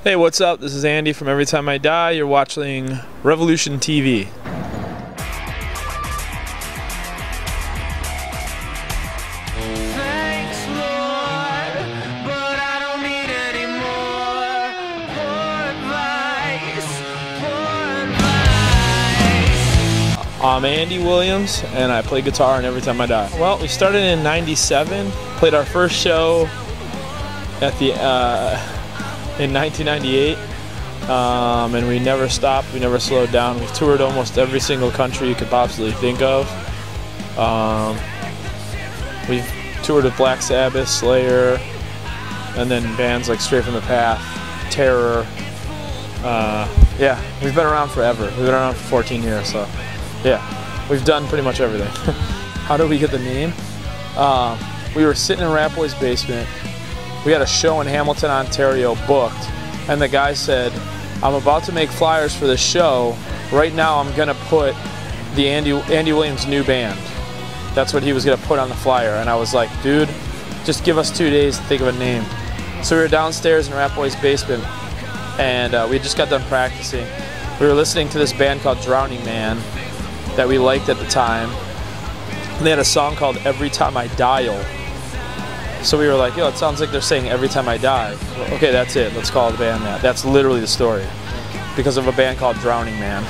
Hey, what's up? This is Andy from Every Time I Die. You're watching Revolution TV. Thanks, Lord, but I don't need any more advice. I'm Andy Williams, and I play guitar in Every Time I Die. Well, we started in '97, played our first show at the in 1998, and we never stopped, we never slowed down. We've toured almost every single country you could possibly think of. We've toured with Black Sabbath, Slayer, and then bands like Straight from the Path, Terror. Yeah, we've been around forever. We've been around for 14 years, so yeah, we've done pretty much everything. How did we get the name? We were sitting in Rat Boy's basement. We had a show in Hamilton, Ontario booked, and the guy said, I'm about to make flyers for this show. Right now I'm gonna put the Andy Williams new band. That's what he was gonna put on the flyer. And I was like, dude, just give us 2 days to think of a name. So we were downstairs in Rat Boy's basement, and we just got done practicing. We were listening to this band called Drowning Man that we liked at the time. And they had a song called Every Time I Dial. So we were like, yo, it sounds like they're saying Every Time I Die. Well, okay, that's it. Let's call the band that. That's literally the story. Because of a band called Drowning Man.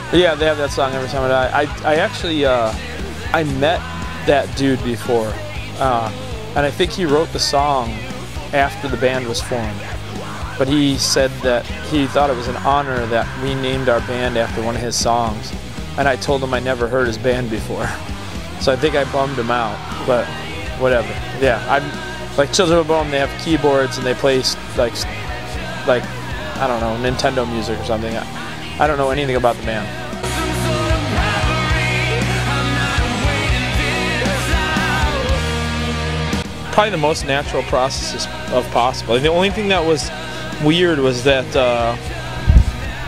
But yeah, they have that song Every Time I Die. I actually, I met that dude before. And I think he wrote the song after the band was formed. But he said that he thought it was an honor that we named our band after one of his songs. And I told him I never heard his band before. So I think I bummed him out, but whatever. Yeah, I'm like Children of Bone. They have keyboards and they play like I don't know, Nintendo music or something. I don't know anything about the band. Probably the most natural process of possible. The only thing that was weird was that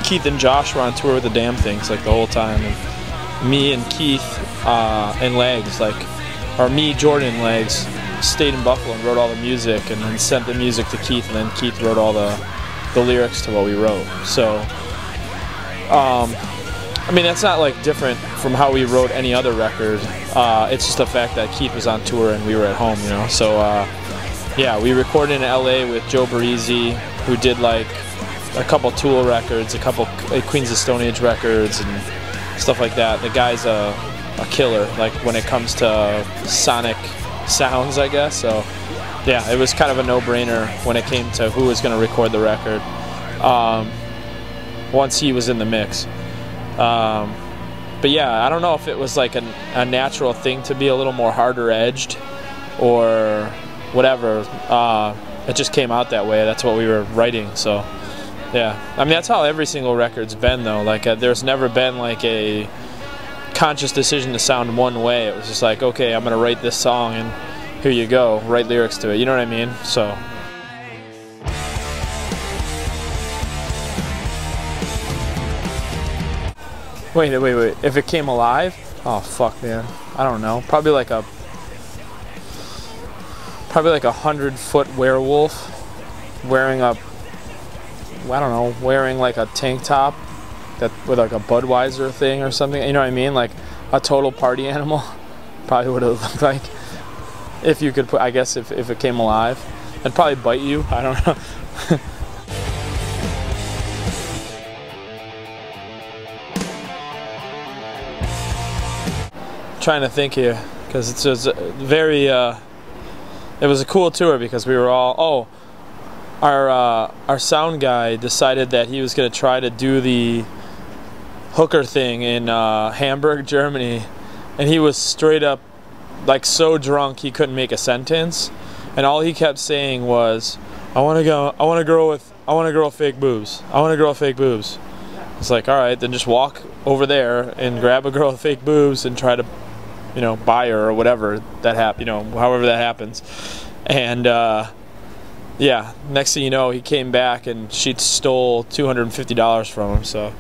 Keith and Josh were on tour with the Damn Things like the whole time, and me and Keith and Legs, or me, Jordan, and Legs, stayed in Buffalo and wrote all the music, and then sent the music to Keith, and then Keith wrote all the lyrics to what we wrote. So, I mean, that's not like different from how we wrote any other record. It's just the fact that Keith was on tour and we were at home, you know. So, yeah, we recorded in LA with Joe Barresi, who did like a couple Tool records, a couple Queens of the Stone Age records, and stuff like that. The guy's a killer, like when it comes to sonic sounds, I guess. So yeah, it was kind of a no-brainer when it came to who was going to record the record once he was in the mix. But yeah, I don't know if it was like a natural thing to be a little more harder edged or whatever. It just came out that way. That's what we were writing. So yeah, I mean, that's how every single record's been though. Like there's never been like a conscious decision to sound one way. It was just like, okay, I'm gonna write this song and here you go, write lyrics to it, you know what I mean? So wait, if it came alive? Oh fuck, man, I don't know, probably like a 100-foot werewolf wearing a, I don't know, wearing like a tank top that with like a Budweiser thing or something, you know what I mean? Like a total party animal. Probably what it would look like if you could put, I guess if it came alive. It'd probably bite you, I don't know. Trying to think here, because it's just very, it was a cool tour because we were all, our sound guy decided that he was going to try to do the hooker thing in Hamburg, Germany, and he was straight up like so drunk he couldn't make a sentence, and all he kept saying was, I want a girl with fake boobs. I want a girl with fake boobs. It's like, all right, then just walk over there and grab a girl with fake boobs and try to, you know, buy her or whatever that happens, you know, however that happens. And yeah, next thing you know, he came back and she stole $250 from him. So,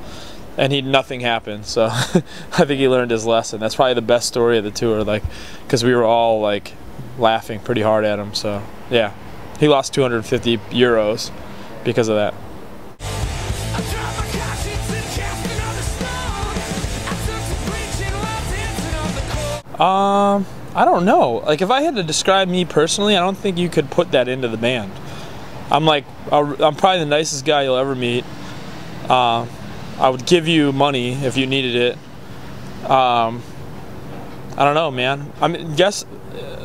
and nothing happened. So I think he learned his lesson. That's probably the best story of the tour, like, because we were all like laughing pretty hard at him. So yeah, he lost 250 euros because of that. I don't know. Like, if I had to describe me personally, I don't think you could put that into the band. I'm probably the nicest guy you'll ever meet. I would give you money if you needed it. I don't know, man. I mean, guess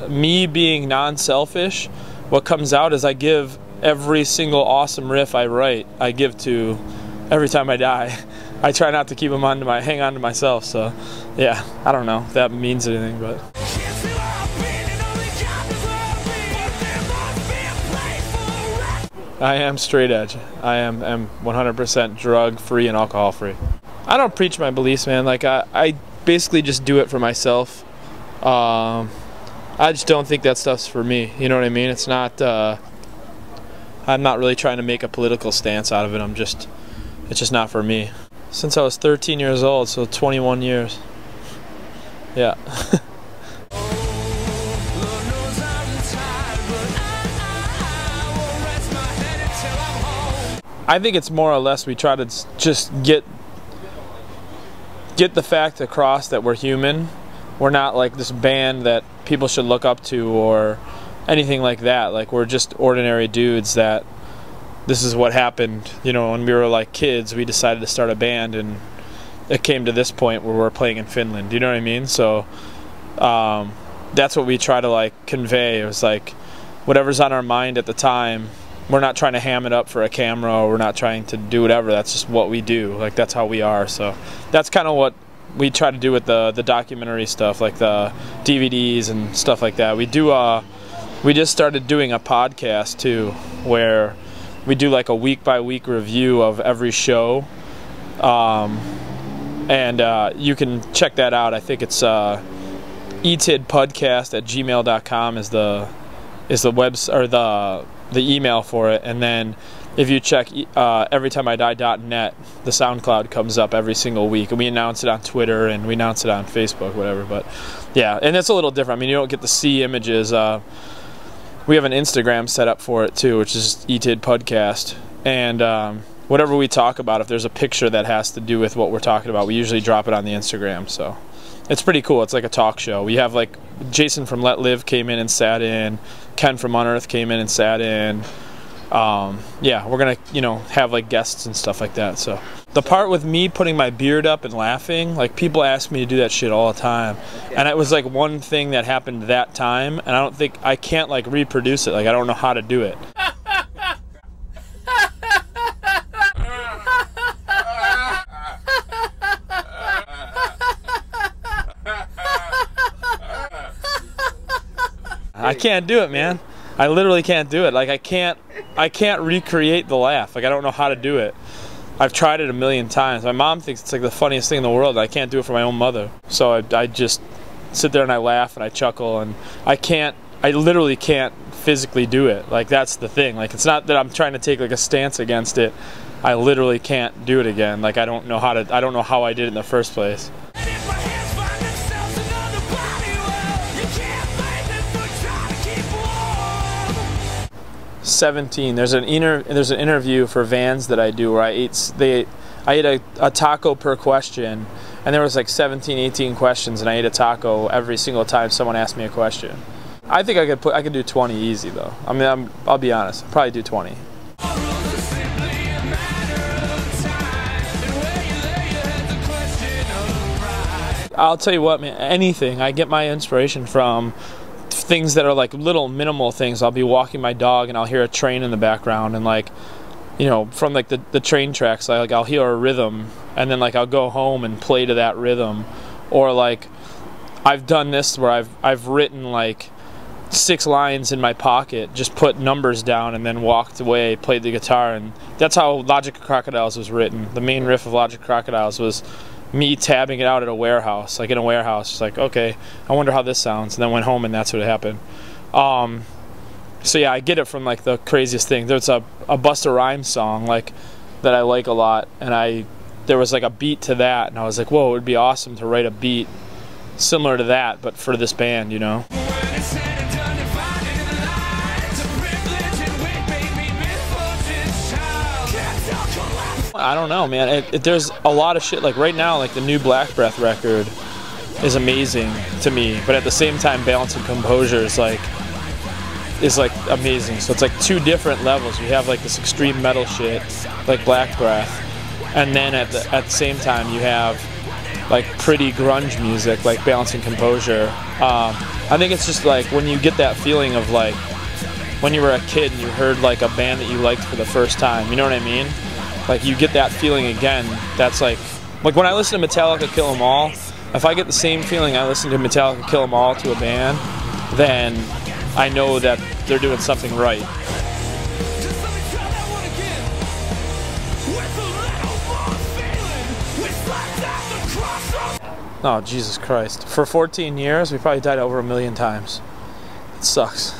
me being non-selfish, what comes out is I give every single awesome riff I write, I give to every time I die. I try not to keep them hang on to myself. So, yeah, I don't know if that means anything, but. I am straight edge. I am 100% drug free and alcohol free. I don't preach my beliefs, man. Like, I basically just do it for myself. I just don't think that stuff's for me. You know what I mean? It's not. I'm not really trying to make a political stance out of it. It's just not for me. Since I was 13 years old, so 21 years. Yeah. I think it's more or less we try to just get the fact across that we're human. We're not like this band that people should look up to or anything like that. Like, we're just ordinary dudes that this is what happened. You know, when we were like kids, we decided to start a band, and it came to this point where we're playing in Finland. You know what I mean? So that's what we try to like convey. It was like whatever's on our mind at the time. We're not trying to ham it up for a camera, or we're not trying to do whatever. That's just what we do. Like, that's how we are. So that's kind of what we try to do with the documentary stuff, like the DVDs and stuff like that. We just started doing a podcast too, where we do like a week-by-week review of every show, and you can check that out. I think it's etidpodcast@gmail.com is the email for it, and then if you check everytimeidie.net, the SoundCloud comes up every single week, and we announce it on Twitter and we announce it on Facebook, whatever. But yeah, and it's a little different. I mean, you don't get to see images. We have an Instagram set up for it too, which is Etid Podcast, and whatever we talk about, if there's a picture that has to do with what we're talking about, we usually drop it on the Instagram. So it's pretty cool. It's like a talk show. We have like Jason from Let Live came in and sat in. Ken from Unearth came in and sat in. Yeah, we're gonna, have like guests and stuff like that. So the part with me putting my beard up and laughing, like, people ask me to do that shit all the time, and it was like one thing that happened that time, and I can't like reproduce it. Like, I don't know how to do it. I can't do it, man. I literally can't do it. Like, I can't recreate the laugh. Like, I don't know how to do it. I've tried it a million times. My mom thinks it's like the funniest thing in the world. I can't do it for my own mother. So I just sit there and I laugh and I chuckle, and I literally can't physically do it. Like, that's the thing. Like, it's not that I'm trying to take like a stance against it. I literally can't do it again. Like, I don't know how I did it in the first place. 17. There's an interview for Vans that I do where I ate a taco per question, and there was like 17, 18 questions, and I ate a taco every single time someone asked me a question. I think I could do 20 easy though. I mean, I'll be honest, I'll probably do 20. I'll tell you what, man, anything. I get my inspiration from things that are like little minimal things. I'll be walking my dog and I'll hear a train in the background, and like, from like the train tracks, like I'll hear a rhythm, and then like I'll go home and play to that rhythm. Or like, I've done this where I've written like 6 lines in my pocket, just put numbers down, and then walked away, played the guitar. And that's how Logic of Crocodiles was written. The main riff of Logic of Crocodiles was me tabbing it out at a warehouse, like in a warehouse. It's like, okay, I wonder how this sounds, and then went home and that's what happened. So yeah, I get it from like the craziest thing. There's a Busta Rhymes song like that I like a lot, and there was like a beat to that, and I was like, whoa, it would be awesome to write a beat similar to that, but for this band, I don't know, man. There's a lot of shit. Like right now, like the new Black Breath record, is amazing to me, but at the same time, balance and composure is like amazing. So it's like two different levels. You have like this extreme metal shit, like Black Breath, and then at the same time you have like pretty grunge music, like balance and composure. I think it's just like when you get that feeling of like when you were a kid and you heard like a band that you liked for the first time. You know what I mean? Like you get that feeling again. That's like when I listen to Metallica Kill 'Em All, if I get the same feeling I listen to Metallica Kill 'Em All to a band, then I know that they're doing something right. Oh, Jesus Christ. For 14 years, we probably died over 1 million times. It sucks.